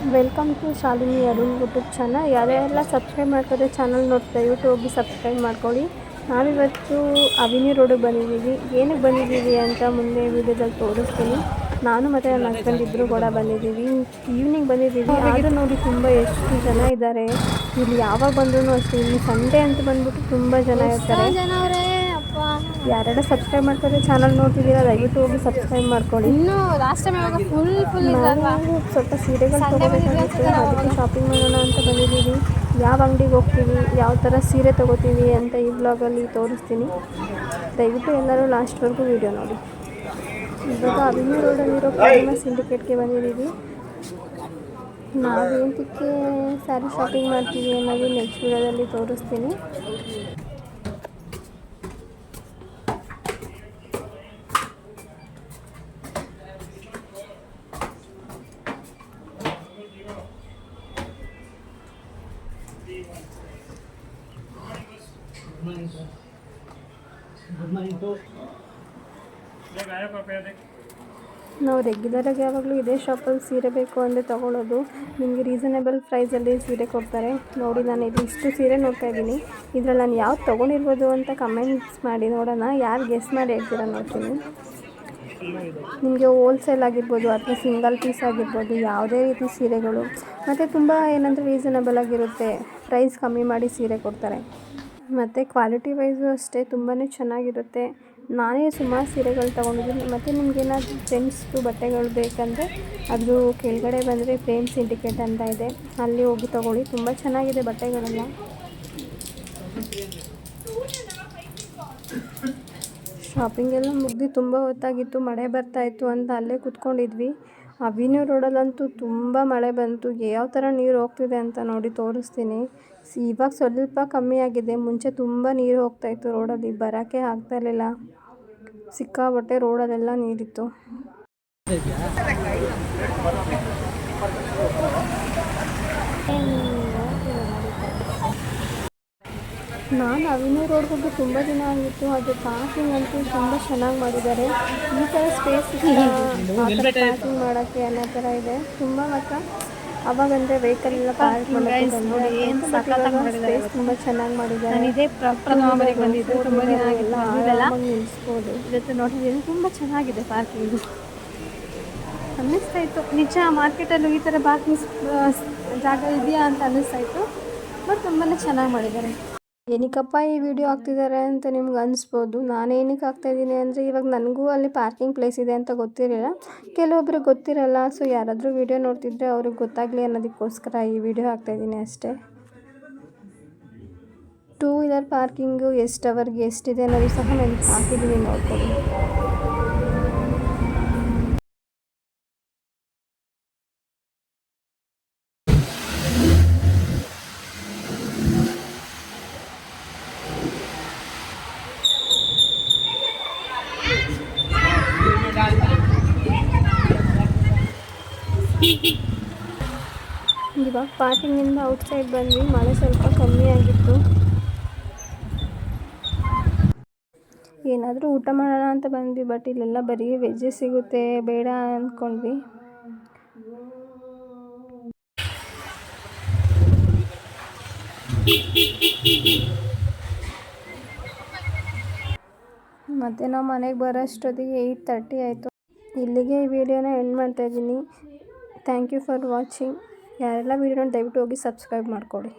Welcome to Shalini Arun YouTube channel. ಯಾರೆಲ್ಲ subscribe ಮಾಡ್ತಾರೆ channel ದಯವಿಟ್ಟು ಹೋಗಿ ಸಬ್ಸ್ಕ್ರೈಬ್ ಮಾಡ್ಕೊಳ್ಳಿ. ನಾವಿವತ್ತು ಅವಿನಿ ರೋಡಿಗೆ ಬಂದಿದ್ದೀವಿ. ಏನಕ್ಕೆ ಬಂದಿದ್ದೀವಿ ಅಂತ ಮುಂದೆ ವೀಡಿಯೋದಲ್ಲಿ ತೋರಿಸ್ತೀನಿ. ನಾನು ಮತ್ತು ನನ್ನ ಹಸ್ಬೆಂಡ್ ಇಬ್ಬರು ಕೂಡ ಬಂದಿದ್ದೀವಿ. ಈವ್ನಿಂಗ್ ಬಂದಿದ್ದೀವಿ. ಆದರೂ ನೋಡಿ ಎಷ್ಟು ಜನ ಇದ್ದಾರೆ ಇಲ್ಲಿ. ಯಾವಾಗ ಬಂದ್ರೂ ಅಷ್ಟೇ, ಇಲ್ಲಿ ಸಂಡೇ ಅಂತ ಬಂದ್ಬಿಟ್ಟು ತುಂಬ ಜನ ಇರ್ತಾರೆ. ಯಾರೆಲ್ಲ ಸಬ್ಸ್ಕ್ರೈಬ್ ಮಾಡ್ತಾರೆ ಚಾನಲ್ ನೋಡ್ತಿದ್ದೀರಾ ದಯವಿಟ್ಟು ಹೋಗಿ ಸಬ್ಸ್ಕ್ರೈಬ್ ಮಾಡ್ಕೊಳ್ಳಿ. ಇನ್ನು ಲಾಸ್ಟ್ ಟೈಮ್ ಸ್ವಲ್ಪ ಸೀರೆಗಳು ತೊಗೋಬೇಕಾಗಿತ್ತು, ಅದಕ್ಕೆ ಶಾಪಿಂಗ್ ಮಾಡೋಣ ಅಂತ ಬಂದಿದ್ದೀವಿ. ಯಾವ ಅಂಗಡಿಗೆ ಹೋಗ್ತೀವಿ, ಯಾವ ಥರ ಸೀರೆ ತೊಗೋತೀವಿ ಅಂತ ಈ ವ್ಲಾಗಲ್ಲಿ ತೋರಿಸ್ತೀನಿ. ದಯವಿಟ್ಟು ಎಲ್ಲರೂ ಲಾಸ್ಟ್ವರೆಗೂ ವೀಡಿಯೋ ನೋಡಿ. ಇವಾಗ ಅವಿನಿ ರೋಡಲ್ಲಿರೋ ಪೂರ್ಣಿಮಾ ಸಿಂಡಿಕೇಟ್ಗೆ ಬಂದಿದ್ದೀವಿ. ನಾವೇಂತಕ್ಕೆ ಸ್ಯಾರಿ ಶಾಪಿಂಗ್ ಮಾಡ್ತೀವಿ ಅನ್ನೋದು ನೆಕ್ಸ್ಟ್ ವೀಡಿಯೋದಲ್ಲಿ ತೋರಿಸ್ತೀನಿ. ನಾವು ರೆಗ್ಯುಲರಾಗಿ ಯಾವಾಗಲೂ ಇದೇ ಶಾಪಲ್ಲಿ ಸೀರೆ ಬೇಕು ಅಂದರೆ ತೊಗೊಳ್ಳೋದು. ನಿಮಗೆ ರೀಸನೇಬಲ್ ಪ್ರೈಸಲ್ಲಿ ಸೀರೆ ಕೊಡ್ತಾರೆ. ನೋಡಿ, ನಾನು ಇಲ್ಲಿ ಇಷ್ಟು ಸೀರೆ ನೋಡ್ತಾ ಇದ್ದೀನಿ. ಇದರಲ್ಲಿ ನಾನು ಯಾವ್ದು ತೊಗೊಂಡಿರ್ಬೋದು ಅಂತ ಕಮೆಂಟ್ಸ್ ಮಾಡಿ ನೋಡೋಣ. ಯಾರು ಗೆಸ್ ಮಾಡಿ ಹೇಳ್ತೀರಾ ನೋಡ್ತೀನಿ. ನಿಮಗೆ ಹೋಲ್ಸೇಲ್ ಆಗಿರ್ಬೋದು ಅಥವಾ ಸಿಂಗಲ್ ಪೀಸ್ ಆಗಿರ್ಬೋದು, ಯಾವುದೇ ರೀತಿ ಸೀರೆಗಳು ಮತ್ತು ತುಂಬ ಏನಂದರೆ ರೀಸನಬಲ್ ಆಗಿರುತ್ತೆ. ಪ್ರೈಸ್ ಕಮ್ಮಿ ಮಾಡಿ ಸೀರೆ ಕೊಡ್ತಾರೆ. ಮತ್ತು ಕ್ವಾಲಿಟಿ ವೈಸು ಅಷ್ಟೇ ತುಂಬಾ ಚೆನ್ನಾಗಿರುತ್ತೆ. ನಾನೇ ಸುಮಾರು ಸೀರೆಗಳು ತೊಗೊಂಡಿದ್ದೀನಿ. ಮತ್ತು ನಿಮಗೇನಾದರೂ ಜೆಂಟ್ಸ್ದು ಬಟ್ಟೆಗಳು ಬೇಕಂದರೆ ಅದ್ರ ಕೆಳಗಡೆ ಬಂದರೆ ಪ್ರೇಮ್ ಸಿಂಡಿಕೇಟ್ ಅಂತ ಇದೆ, ಅಲ್ಲಿ ಹೋಗಿ ತೊಗೊಳ್ಳಿ. ತುಂಬ ಚೆನ್ನಾಗಿದೆ ಬಟ್ಟೆಗಳೆಲ್ಲ. ಶಾಪಿಂಗ್ ಎಲ್ಲ ಮುಗಿದು ತುಂಬ ಹೊತ್ತಾಗಿತ್ತು, ಮಳೆ ಬರ್ತಾಯಿತ್ತು ಅಂತ ಅಲ್ಲೇ ಕೂತ್ಕೊಂಡಿದ್ವಿ. ಅವಿನಿ ರೋಡಲ್ಲಂತೂ ತುಂಬ ಮಳೆ ಬಂತು. ಯಾವ ಥರ ನೀರು ಹೋಗ್ತಿದೆ ಅಂತ ನೋಡಿ ತೋರಿಸ್ತೀನಿ. ಇವಾಗ ಸ್ವಲ್ಪ ಕಮ್ಮಿ ಆಗಿದೆ. ಮುಂಚೆ ತುಂಬ ನೀರು ಹೋಗ್ತಾಯಿತ್ತು ರೋಡಲ್ಲಿ, ಬರೋಕ್ಕೆ ಆಗ್ತಾಯಿರಲಿಲ್ಲ. ಸಿಕ್ಕಾಬಟ್ಟೆ ರೋಡಲ್ಲೆಲ್ಲ ನೀರಿತ್ತು. ನಾನು ಅವಿನಿ ರೋಡ್ಗೆ ಹೋಗಿ ತುಂಬ ದಿನ ಆಗಿತ್ತು. ಅದು ಪಾರ್ಕಿಂಗ್ ಅಂತೂ ತುಂಬ ಚೆನ್ನಾಗಿ ಮಾಡಿದ್ದಾರೆ. ಈ ಥರ ಸ್ಪೇಸ್ ಪಾರ್ಕಿಂಗ್ ಮಾಡೋಕ್ಕೆ ಅನ್ನೋ ಥರ ಇದೆ ತುಂಬ. ಮಾತ್ರ ಅವಾಗಂದರೆ ವೆಹಿಕಲ್ ಎಲ್ಲ ಪಾರ್ಕ್ ಮಾಡೋಕ್ಕೆ ಸ್ಪೇಸ್ ತುಂಬ ಚೆನ್ನಾಗಿ ಮಾಡಿದ್ದಾರೆ. ನಿಲ್ಲಿಸ್ಬೋದು. ಇವತ್ತು ನೋಡಿದ್ದೀನಿ, ತುಂಬ ಚೆನ್ನಾಗಿದೆ ಪಾರ್ಕಿಂಗು. ಅನ್ನಿಸ್ತಾಯಿತ್ತು ನಿಜ ಮಾರ್ಕೆಟಲ್ಲೂ ಈ ಥರ ಪಾರ್ಕಿಂಗ್ ಜಾಗ ಇದೆಯಾ ಅಂತ ಅನ್ನಿಸ್ತಾಯಿತ್ತು. ಬಟ್ ತುಂಬಾ ಚೆನ್ನಾಗಿ ಮಾಡಿದ್ದಾರೆ. ಏನಕ್ಕಪ್ಪ ಈ ವಿಡಿಯೋ ಹಾಕ್ತಿದ್ದಾರೆ ಅಂತ ನಿಮ್ಗೆ ಅನಿಸ್ಬೋದು. ನಾನೇನಕ್ಕೆ ಹಾಕ್ತಾಯಿದ್ದೀನಿ ಅಂದರೆ, ಇವಾಗ ನನಗೂ ಅಲ್ಲಿ ಪಾರ್ಕಿಂಗ್ ಪ್ಲೇಸ್ ಇದೆ ಅಂತ ಗೊತ್ತಿರಲಿಲ್ಲ. ಕೆಲವೊಬ್ರಿಗೆ ಗೊತ್ತಿರಲ್ಲ. ಸೊ ಯಾರಾದರೂ ವಿಡಿಯೋ ನೋಡ್ತಿದ್ರೆ ಅವ್ರಿಗೆ ಗೊತ್ತಾಗಲಿ ಅನ್ನೋದಕ್ಕೋಸ್ಕರ ಈ ವಿಡಿಯೋ ಹಾಕ್ತಾಯಿದ್ದೀನಿ ಅಷ್ಟೇ. 2 ವೀಲರ್ ಪಾರ್ಕಿಂಗು ಎಷ್ಟು ಅವರ್ಗೆ ಎಷ್ಟಿದೆ ಅನ್ನೋದು ಸಹ ನಾನು ಹಾಕಿದ್ದೀನಿ, ನೋಡ್ಕೊಳ್ಳಿ. ಇವಾಗ ಪಾರ್ಕಿಂಗಿಂದ ಔಟ್ಸೈಡ್ ಬಂದ್ವಿ. ಮಳೆ ಸ್ವಲ್ಪ ಕಮ್ಮಿ ಆಗಿತ್ತು. ಏನಾದರೂ ಊಟ ಮಾಡೋಣ ಅಂತ ಬಂದ್ವಿ. ಬಟ್ ಇಲ್ಲೆಲ್ಲ ಬರೀ ವೆಜ್ಜೇ ಸಿಗುತ್ತೆ, ಬೇಡ ಅಂದ್ಕೊಂಡ್ವಿ. ಮತ್ತು ನಾವು ಮನೆಗೆ ಬರೋಷ್ಟೊತ್ತಿಗೆ 8:30 ಆಯಿತು. ಇಲ್ಲಿಗೆ ಈ ವಿಡಿಯೋನ ಎಂಡ್ ಮಾಡ್ತಾಯಿದ್ದೀನಿ. Thank you for watching. ಯಾರೆಲ್ಲ ವಿಡಿಯೋನ ದಯವಿಟ್ಟು ಹೋಗಿ ಸಬ್ಸ್ಕ್ರೈಬ್ ಮಾಡ್ಕೊಳ್ಳಿ.